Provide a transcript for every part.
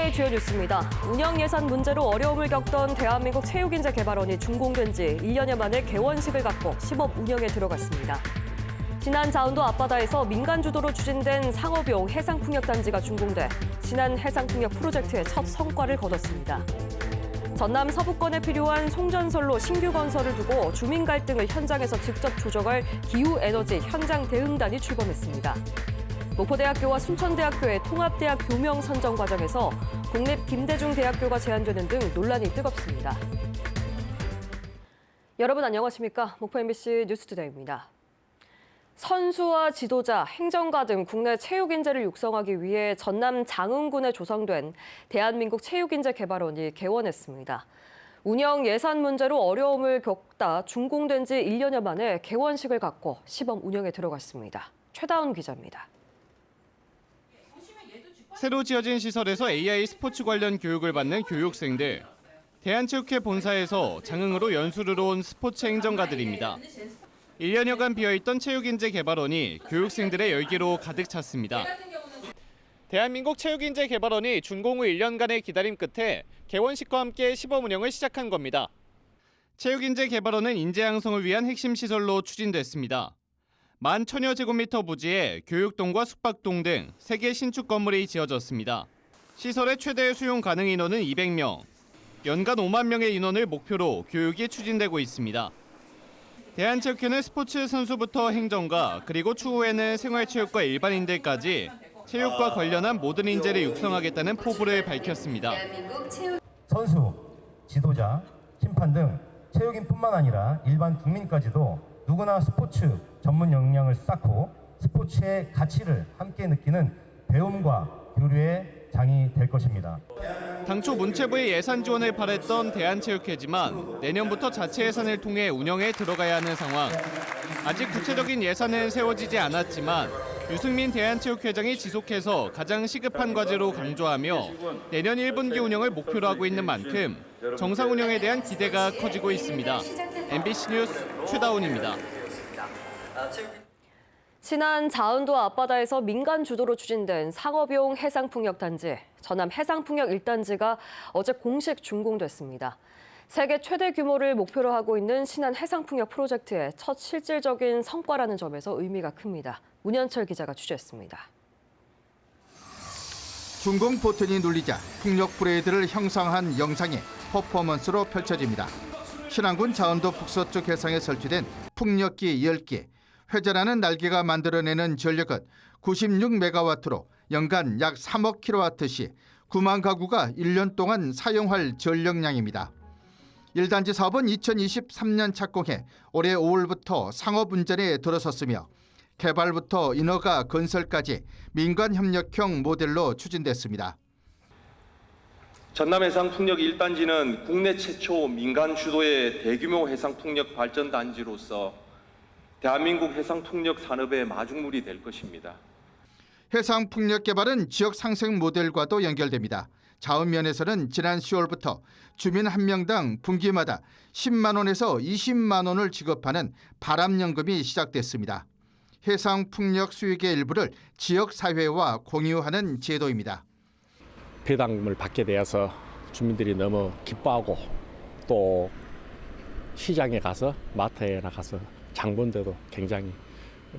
오늘의 주요 뉴스입니다. 운영 예산 문제로 어려움을 겪던 대한민국 체육인재개발원이 준공된 지 1년여 만에 개원식을 갖고 시범 운영에 들어갔습니다. 신안 자운도 앞바다에서 민간 주도로 추진된 상업용 해상풍력단지가 준공돼 신안 해상풍력 프로젝트의 첫 성과를 거뒀습니다. 전남 서부권에 필요한 송전선로 신규 건설을 두고 주민 갈등을 현장에서 직접 조정할 기후에너지 현장 대응단이 출범했습니다. 목포대학교와 순천대학교의 통합대학 교명 선정 과정에서 국립 김대중대학교가 제안되는 등 논란이 뜨겁습니다. 여러분 안녕하십니까? 목포 MBC 뉴스투데이입니다. 선수와 지도자, 행정가 등 국내 체육인재를 육성하기 위해 전남 장흥군에 조성된 대한민국 체육인재개발원이 개원했습니다. 운영 예산 문제로 어려움을 겪다 준공된 지 1년여 만에 개원식을 갖고 시범 운영에 들어갔습니다. 최다운 기자입니다. 새로 지어진 시설에서 AI 스포츠 관련 교육을 받는 교육생들. 대한체육회 본사에서 장흥으로 연수를 온 스포츠 행정가들입니다. 1년여간 비어있던 체육인재개발원이 교육생들의 열기로 가득 찼습니다. 대한민국 체육인재개발원이 준공 후 1년간의 기다림 끝에 개원식과 함께 시범 운영을 시작한 겁니다. 체육인재개발원은 인재 양성을 위한 핵심 시설로 추진됐습니다. 10,000여 제곱미터 부지에 교육동과 숙박동 등 3개 신축 건물이 지어졌습니다. 시설의 최대 수용 가능 인원은 200명, 연간 5만 명의 인원을 목표로 교육이 추진되고 있습니다. 대한체육회는 스포츠 선수부터 행정가, 그리고 추후에는 생활체육과 일반인들까지 체육과 관련한 모든 인재를 육성하겠다는 포부를 밝혔습니다. 선수, 지도자, 심판 등 체육인뿐만 아니라 일반 국민까지도 누구나 스포츠 전문 역량을 쌓고 스포츠의 가치를 함께 느끼는 배움과 교류의 장이 될 것입니다. 당초 문체부의 예산 지원을 바랬던 대한체육회지만 내년부터 자체 예산을 통해 운영에 들어가야 하는 상황. 아직 구체적인 예산은 세워지지 않았지만 유승민 대한체육회장이 지속해서 가장 시급한 과제로 강조하며 내년 1분기 운영을 목표로 하고 있는 만큼 정상 운영에 대한 기대가 커지고 있습니다. MBC 뉴스 최다운입니다. 신안 자운도 앞바다에서 민간 주도로 추진된 상업용 해상풍력단지, 전남 해상풍력 1단지가 어제 공식 준공됐습니다. 세계 최대 규모를 목표로 하고 있는 신안 해상풍력 프로젝트의 첫 실질적인 성과라는 점에서 의미가 큽니다. 문현철 기자가 취재했습니다. 준공 버튼이 눌리자 풍력 브레이드를 형성한 영상이 퍼포먼스로 펼쳐집니다. 신안군 자운도 북서쪽 해상에 설치된 풍력기 10개, 회전하는 날개가 만들어내는 전력은 96메가와트로 연간 약 3억 킬로와트시 9만 가구가 1년 동안 사용할 전력량입니다. 1단지 사업은 2023년 착공해 올해 5월부터 상업 운전에 들어섰으며 개발부터 인허가 건설까지 민간 협력형 모델로 추진됐습니다. 전남 해상풍력 1단지는 국내 최초 민간 주도의 대규모 해상풍력 발전단지로서 대한민국 해상풍력 산업의 마중물이 될 것입니다. 해상풍력 개발은 지역 상생 모델과도 연결됩니다. 자원면에서는 지난 10월부터 주민 한 명당 분기마다 10만 원에서 20만 원을 지급하는 바람연금이 시작됐습니다. 해상풍력 수익의 일부를 지역사회와 공유하는 제도입니다. 배당금을 받게 되어서 주민들이 너무 기뻐하고 또 시장에 가서 마트에 나가서 장 본데도 굉장히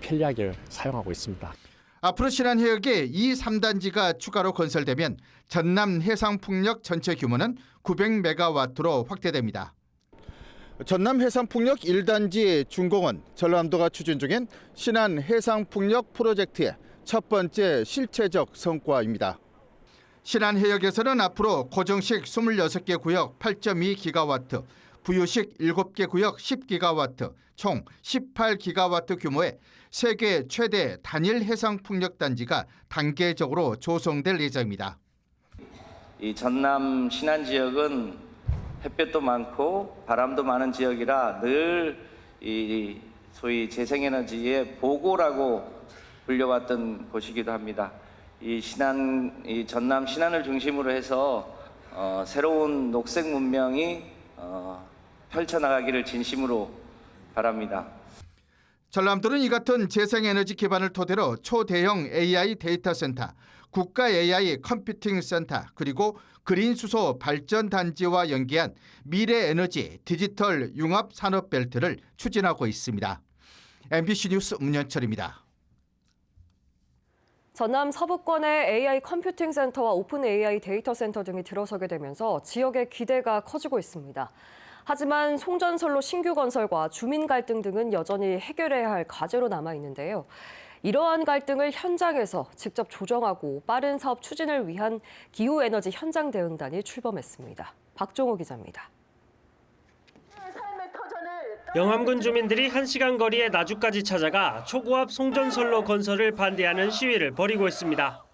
편리하게 사용하고 있습니다. 앞으로 신안해역에 이 3단지가 추가로 건설되면 전남 해상풍력 전체 규모는 900메가와트로 확대됩니다. 전남 해상풍력 1단지 준공은 전라남도가 추진 중인 신안 해상풍력 프로젝트의 첫 번째 실체적 성과입니다. 신안해역에서는 앞으로 고정식 26개 구역 8.2기가와트, 부유식 7개 구역 10기가와트, 총 18기가와트 규모의 세계 최대 단일 해상풍력 단지가 단계적으로 조성될 예정입니다. 이 전남 신안 지역은 햇볕도 많고 바람도 많은 지역이라 늘 이 소위 재생에너지의 보고라고 불려왔던 곳이기도 합니다. 이 전남 신안을 중심으로 해서 새로운 녹색 문명이 펼쳐나가기를 진심으로 바랍니다. 전남도는 이 같은 재생에너지 기반을 토대로 초대형 AI 데이터 센터 국가 AI 컴퓨팅 센터 그리고 그린 수소 발전 단지와 연계한 미래 에너지 디지털 융합 산업 벨트를 추진하고 있습니다. MBC 뉴스 문현철입니다. 전남 서부권에 AI 컴퓨팅 센터와 오픈 AI 데이터 센터 등이 들어서게 되면서 지역의 기대가 커지고 있습니다. 하지만 송전선로 신규 건설과 주민 갈등 등은 여전히 해결해야 할 과제로 남아 있는데요. 이러한 갈등을 현장에서 직접 조정하고 빠른 사업 추진을 위한 기후에너지 현장 대응단이 출범했습니다. 박종호 기자입니다. 영암군 주민들이 1시간 거리의 나주까지 찾아가 초고압 송전선로 건설을 반대하는 시위를 벌이고 있습니다.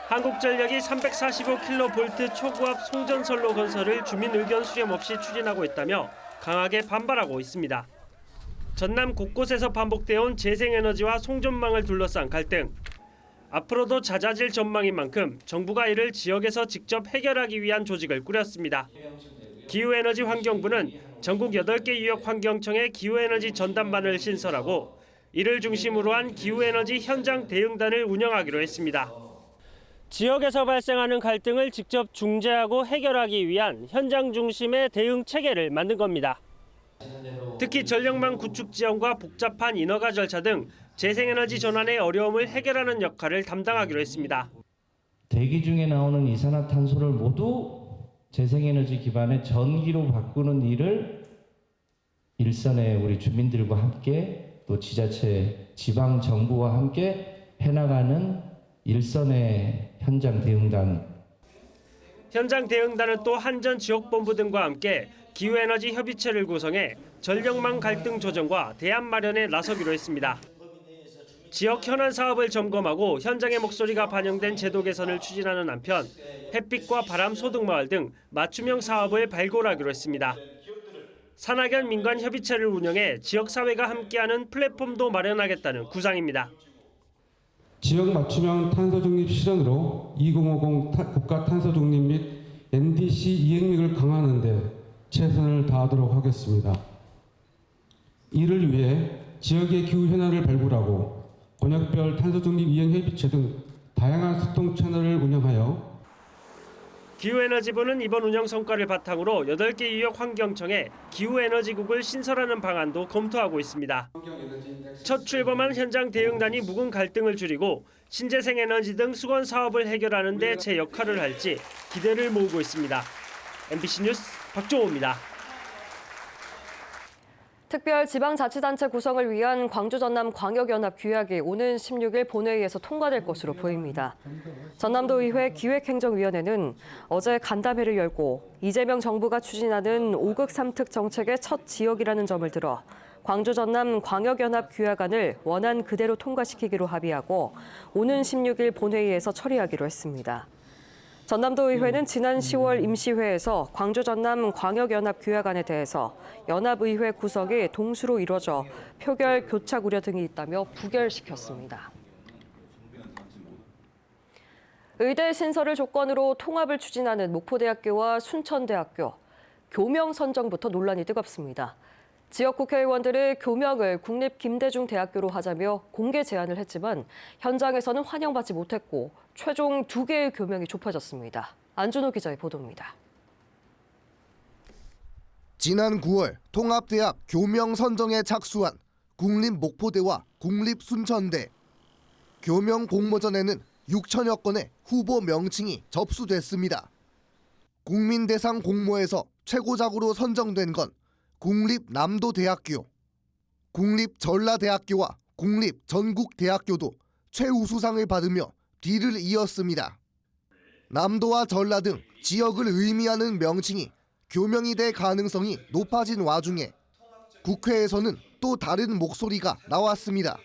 한국전력이 345kV 초고압 송전선로 건설을 주민 의견 수렴 없이 추진하고 있다며 강하게 반발하고 있습니다. 전남 곳곳에서 반복되어온 재생에너지와 송전망을 둘러싼 갈등. 앞으로도 잦아질 전망인 만큼 정부가 이를 지역에서 직접 해결하기 위한 조직을 꾸렸습니다. 기후에너지 환경부는 전국 8개 유역환경청에 기후에너지 전담반을 신설하고 이를 중심으로 한 기후에너지 현장 대응단을 운영하기로 했습니다. 지역에서 발생하는 갈등을 직접 중재하고 해결하기 위한 현장 중심의 대응 체계를 만든 겁니다. 특히 전력망 구축 지원과 복잡한 인허가 절차 등 재생에너지 전환의 어려움을 해결하는 역할을 담당하기로 했습니다. 대기 중에 나오는 이산화탄소를 모두 재생에너지 기반의 전기로 바꾸는 일을 일선의 우리 주민들과 함께 또 지자체, 지방 정부와 함께 해나가는 일선의 현장 대응단. 현장 대응단은 또 한전 지역본부 등과 함께 기후에너지 협의체를 구성해 전력망 갈등 조정과 대안 마련에 나서기로 했습니다. 지역 현안 사업을 점검하고 현장의 목소리가 반영된 제도 개선을 추진하는 한편 햇빛과 바람 소득마을 등 맞춤형 사업을 발굴하기로 했습니다. 산학연 민관 협의체를 운영해 지역사회가 함께하는 플랫폼도 마련하겠다는 구상입니다. 지역 맞춤형 탄소중립 실현으로 2050 국가 탄소중립 및 NDC 이행력을 강화하는 데 최선을 다하도록 하겠습니다. 이를 위해 지역의 기후 현안을 발굴하고 권역별 탄소중립 이행 협의체 등 다양한 소통 채널을 운영하여 기후에너지부는 이번 운영 성과를 바탕으로 8개 유역 환경청에 기후에너지국을 신설하는 방안도 검토하고 있습니다. 첫 출범한 현장 대응단이 묵은 갈등을 줄이고 신재생에너지 등 수건 사업을 해결하는 데 제 역할을 할지 기대를 모으고 있습니다. MBC 뉴스 박종호입니다. 특별지방자치단체 구성을 위한 광주 전남 광역연합 규약이 오는 16일 본회의에서 통과될 것으로 보입니다. 전남도의회 기획행정위원회는 어제 간담회를 열고 이재명 정부가 추진하는 5극 3특 정책의 첫 지역이라는 점을 들어 광주 전남 광역연합 규약안을 원안 그대로 통과시키기로 합의하고 오는 16일 본회의에서 처리하기로 했습니다. 전남도의회는 지난 10월 임시회에서 광주 전남 광역연합 규약안에 대해서 연합의회 구성이 동수로 이뤄져 표결 교착 우려 등이 있다며 부결시켰습니다. 의대 신설을 조건으로 통합을 추진하는 목포대학교와 순천대학교, 교명 선정부터 논란이 뜨겁습니다. 지역 국회의원들은 교명을 국립김대중대학교로 하자며 공개 제안을 했지만 현장에서는 환영받지 못했고 최종 2개의 교명이 좁혀졌습니다. 안준호 기자의 보도입니다. 지난 9월 통합대학 교명 선정에 착수한 국립목포대와 국립순천대. 교명 공모전에는 6천여 건의 후보 명칭이 접수됐습니다. 국민대상 공모에서 최고작으로 선정된 건 국립남도대학교, 국립전라대학교와 국립전국대학교도 최우수상을 받으며 뒤를 이었습니다. 남도와 전라 등 지역을 의미하는 명칭이 교명이 될 가능성이 높아진 와중에 국회에서는 또 다른 목소리가 나왔습니다.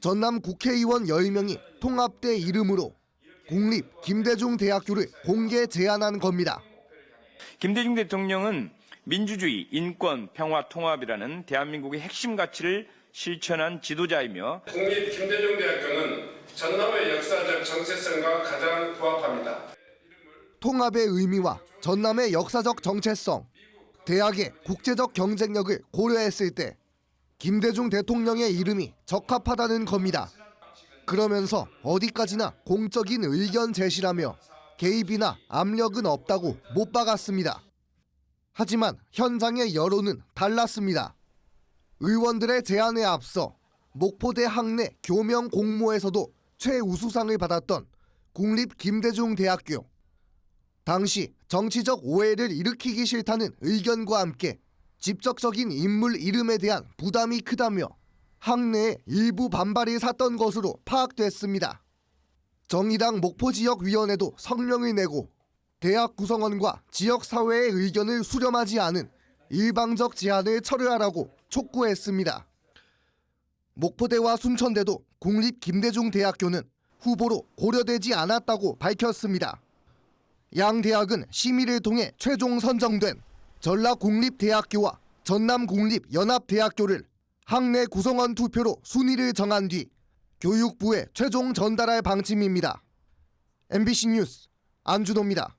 전남 국회의원 10명이 통합대 이름으로 국립 김대중대학교를 공개 제안한 겁니다. 김대중 대통령은 민주주의, 인권, 평화, 통합이라는 대한민국의 핵심 가치를 실천한 지도자이며 국립 김대중대학교는 전남의 역사적 정체성과 가장 부합합니다. 통합의 의미와 전남의 역사적 정체성, 대학의 국제적 경쟁력을 고려했을 때 김대중 대통령의 이름이 적합하다는 겁니다. 그러면서 어디까지나 공적인 의견 제시라며 개입이나 압력은 없다고 못 박았습니다. 하지만 현장의 여론은 달랐습니다. 의원들의 제안에 앞서 목포대 학내 교명 공모에서도 최우수상을 받았던 국립 김대중대학교. 당시 정치적 오해를 일으키기 싫다는 의견과 함께 직접적인 인물 이름에 대한 부담이 크다며 학내에 일부 반발이 샀던 것으로 파악됐습니다. 정의당 목포지역위원회도 성명을 내고 대학 구성원과 지역사회의 의견을 수렴하지 않은 일방적 제안을 철회하라고 촉구했습니다. 목포대와 순천대도 국립 김대중대학교는 후보로 고려되지 않았다고 밝혔습니다. 양 대학은 심의를 통해 최종 선정된 전라국립대학교와 전남국립연합대학교를 학내 구성원 투표로 순위를 정한 뒤 교육부에 최종 전달할 방침입니다. MBC 뉴스 안준호입니다.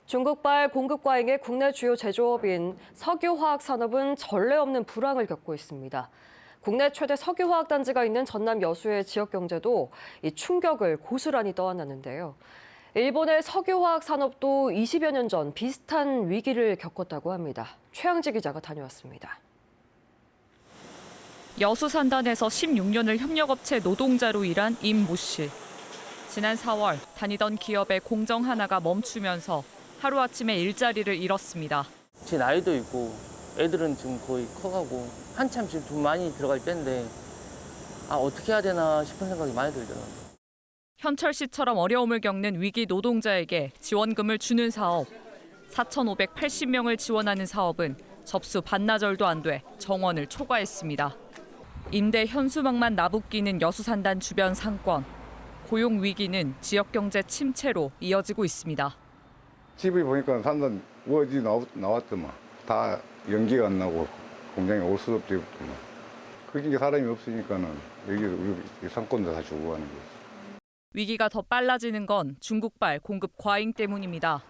중국발 공급 과잉에 국내 주요 제조업인 석유화학 산업은 전례 없는 불황을 겪고 있습니다. 국내 최대 석유화학 단지가 있는 전남 여수의 지역 경제도 이 충격을 고스란히 떠안았는데요. 일본의 석유화학 산업도 20여 년 전 비슷한 위기를 겪었다고 합니다. 최양지 기자가 다녀왔습니다. 여수 산단에서 16년을 협력업체 노동자로 일한 임 모 씨. 지난 4월 다니던 기업의 공정 하나가 멈추면서 하루아침에 일자리를 잃었습니다. 제 나이도 있고 애들은 지금 거의 커가고 한참 지금 돈 많이 들어갈 때인데 어떻게 해야 되나 싶은 생각이 많이 들더라고요. 현철 씨처럼 어려움을 겪는 위기 노동자에게 지원금을 주는 사업. 4,580명을 지원하는 사업은 접수 반나절도 안 돼 정원을 초과했습니다. 임대 현수막만 나붓기는 여수 산단 주변 상권. 고용 위기는 지역 경제 침체로 이어지고 있습니다. 집을 보니까 산단 우거지 나왔더만 다 연기가 안 나고 공장에 올 수도 없고 그게 사람이 없으니까는 여기 우리 상권도 다 주고 가는 거죠. 위기가 더 빨라지는 건 중국발 공급 과잉 때문입니다.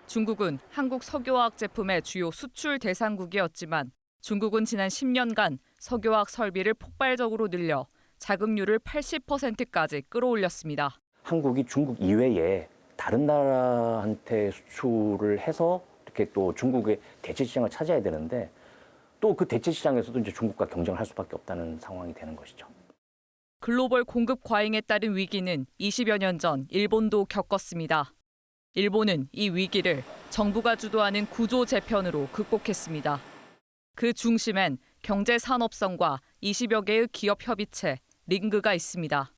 중국은 한국 석유화학 제품의 주요 수출 대상국이었지만 중국은 지난 10년간 석유화학 설비를 폭발적으로 늘려 자급률을 80%까지 끌어올렸습니다. 한국이 중국 이외에 다른 나라한테 수출을 해서 이렇게 또 중국의 대체 시장을 찾아야 되는데 또 그 대체 시장에서도 이제 중국과 경쟁을 할 수밖에 없다는 상황이 되는 것이죠. 글로벌 공급 과잉에 따른 위기는 20여 년 전 일본도 겪었습니다. 일본은 이 위기를 정부가 주도하는 구조 재편으로 극복했습니다. 그 중심엔 경제산업성과 20여 개의 기업 협의체, 링그가 있습니다.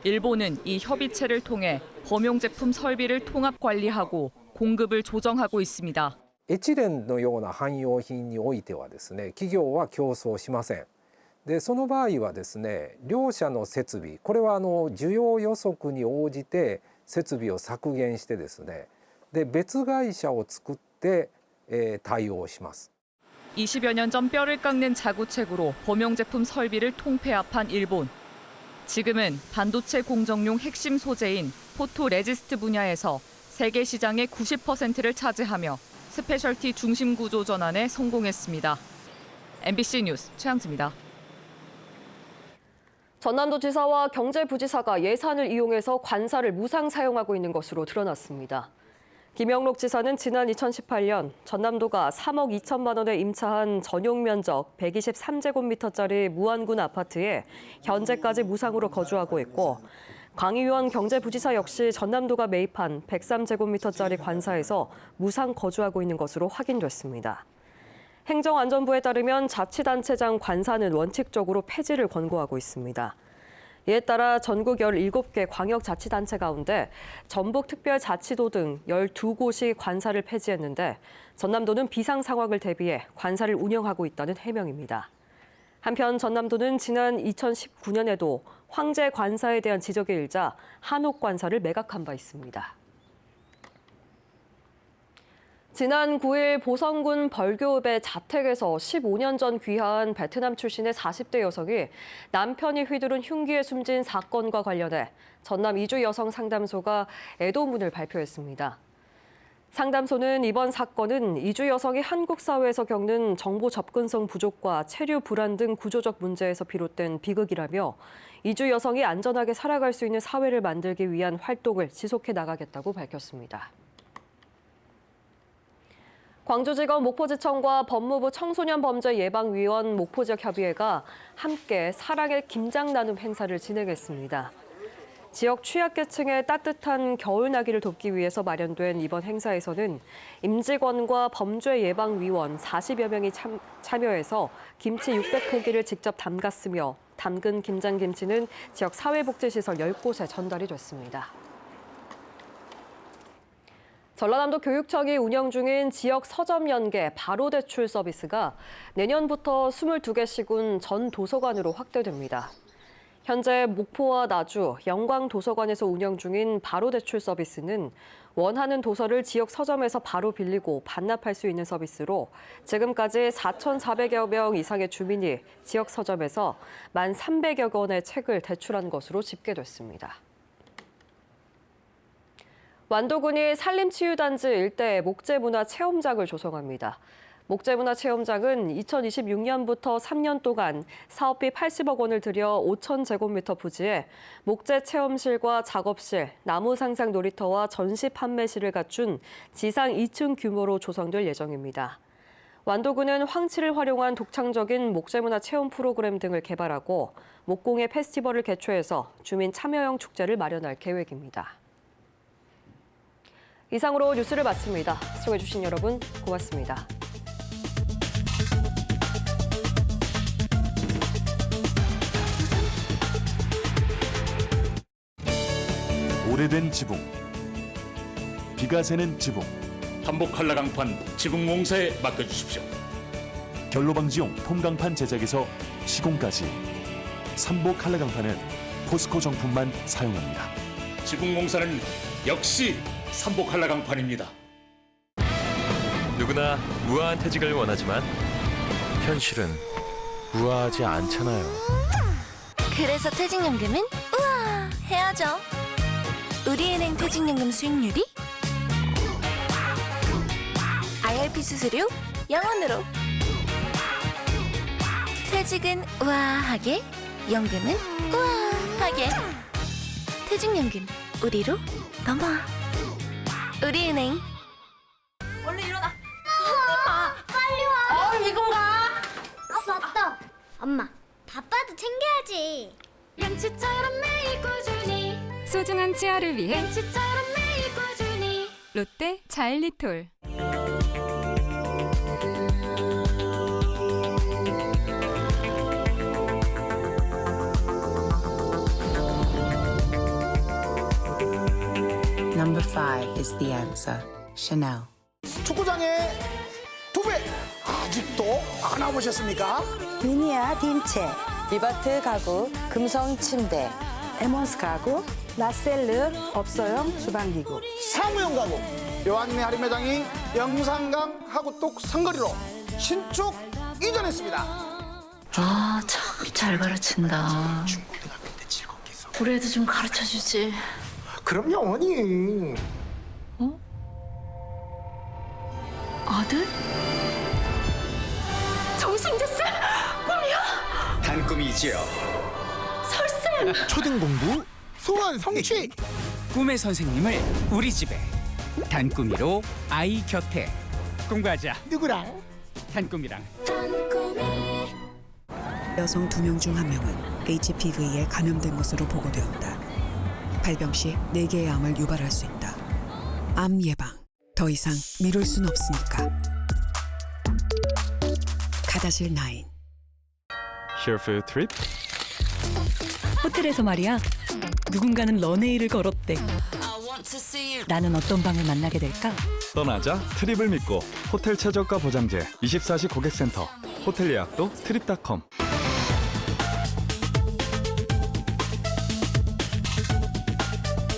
일본은 이 협의체를 통해 범용 제품 설비를 통합 관리하고 공급을 조정하고 있습니다. 一連のような汎用品においてはですね、企業は競争しません。で、その場合はですね、両社の設備、これは需要予測に応じて設備を削減してですね、で別会社を作って対応します。 20여 년 전 뼈를 깎는 자구책으로 범용 제품 설비를 통폐합한 일본. 지금은 반도체 공정용 핵심 소재인 포토레지스트 분야에서 세계 시장의 90%를 차지하며 스페셜티 중심 구조 전환에 성공했습니다. MBC 뉴스 최양지입니다. 전남도지사와 경제부지사가 예산을 이용해서 관사를 무상 사용하고 있는 것으로 드러났습니다. 김영록 지사는 지난 2018년 전남도가 3억 2천만 원에 임차한 전용 면적 123제곱미터짜리 무안군 아파트에 현재까지 무상으로 거주하고 있고 강의원 경제부지사 역시 전남도가 매입한 103제곱미터짜리 관사에서 무상 거주하고 있는 것으로 확인됐습니다. 행정안전부에 따르면 자치단체장 관사는 원칙적으로 폐지를 권고하고 있습니다. 이에 따라 전국 17개 광역자치단체 가운데 전북특별자치도 등 12곳이 관사를 폐지했는데 전남도는 비상 상황을 대비해 관사를 운영하고 있다는 해명입니다. 한편 전남도는 지난 2019년에도 황제 관사에 대한 지적의 일자 한옥 관사를 매각한 바 있습니다. 지난 9일 보성군 벌교읍의 자택에서 15년 전 귀화한 베트남 출신의 40대 여성이 남편이 휘두른 흉기에 숨진 사건과 관련해 전남 이주 여성 상담소가 애도문을 발표했습니다. 상담소는 이번 사건은 이주 여성이 한국 사회에서 겪는 정보 접근성 부족과 체류 불안 등 구조적 문제에서 비롯된 비극이라며 이주 여성이 안전하게 살아갈 수 있는 사회를 만들기 위한 활동을 지속해 나가겠다고 밝혔습니다. 광주지검 목포지청과 법무부 청소년범죄예방위원 목포지역협의회가 함께 사랑의 김장 나눔 행사를 진행했습니다. 지역 취약계층의 따뜻한 겨울나기를 돕기 위해서 마련된 이번 행사에서는 임직원과 범죄예방위원 40여 명이 참여해서 김치 600포기를 직접 담갔으며 담근 김장김치는 지역 사회복지시설 10곳에 전달이 됐습니다. 전라남도 교육청이 운영 중인 지역 서점 연계 바로 대출 서비스가 내년부터 22개 시군 전 도서관으로 확대됩니다. 현재 목포와 나주, 영광 도서관에서 운영 중인 바로 대출 서비스는 원하는 도서를 지역 서점에서 바로 빌리고 반납할 수 있는 서비스로 지금까지 4,400여 명 이상의 주민이 지역 서점에서 1,300여 권의 책을 대출한 것으로 집계됐습니다. 완도군이 산림치유단지 일대에 목재문화체험장을 조성합니다. 목재문화체험장은 2026년부터 3년 동안 사업비 80억 원을 들여 5,000제곱미터 부지에 목재 체험실과 작업실, 나무 상상 놀이터와 전시 판매실을 갖춘 지상 2층 규모로 조성될 예정입니다. 완도군은 황치를 활용한 독창적인 목재문화 체험 프로그램 등을 개발하고 목공예 페스티벌을 개최해서 주민 참여형 축제를 마련할 계획입니다. 이상으로 뉴스를 마칩니다. 시청해주신 여러분 고맙습니다. 오래된 지붕, 비가 새는 지붕, 한복 한라강판 지붕공사에 맡겨주십시오. 결로방지용 폼강판 제작에서 시공까지 삼복 한라강판은 포스코 정품만 사용합니다. 지붕공사는 역시 삼복 한라강판입니다. 누구나 우아한 퇴직을 원하지만 현실은 우아하지 않잖아요. 그래서 퇴직연금은 우아 해야죠. 우리은행 퇴직연금 수익률이 IRP 수수료 0원으로. 퇴직은 우아하게, 연금은 우아하게. 퇴직연금 우리로 넘어와. 우리은행. 얼른 일어나. 엄마, 빨리 와. 이건가? 맞다. 엄마, 바빠도 챙겨야지. 양치처럼 매일 꾸준히. 소중한 치아를 위해 양치처럼 매일 꾸준히. 롯데 자일리톨. Number 5 is the answer. Chanel. 축구장에 두 배 아직도 안 와보셨습니까? 미니아 딘체, 리바트 가구, 금성 침대, 에몬스 가구, 라셀르 업소용 주방기구, 사무용 가구 요한님의 할인 매장이 영산강 하구뚝 상거리로 신축 이전했습니다. 아, 참 잘 가르친다. 우리 애도 좀 가르쳐주지. 그럼요, 어머니. 아들? 정승재쌤? 꿈이야? 단꿈이지요. 설쌤! 초등 공부 소원 성취. 꿈의 선생님을 우리 집에. 단꿈이로 아이 곁에. 공부하자. 누구랑? 단꿈이랑. 여성 2명 중 1명은 HPV에 감염된 것으로 보고되었다. 발병 시 4개의 암을 유발할 수 있다. 암 예방. 더 이상 미룰 순 없으니까. 가다실 9. Here for your trip? 호텔에서 말이야. 누군가는 런웨이를 걸었대. 나는 어떤 방을 만나게 될까? 떠나자 트립을 믿고 호텔 최저가 보장제 24시 고객센터 호텔 예약도 트립닷컴.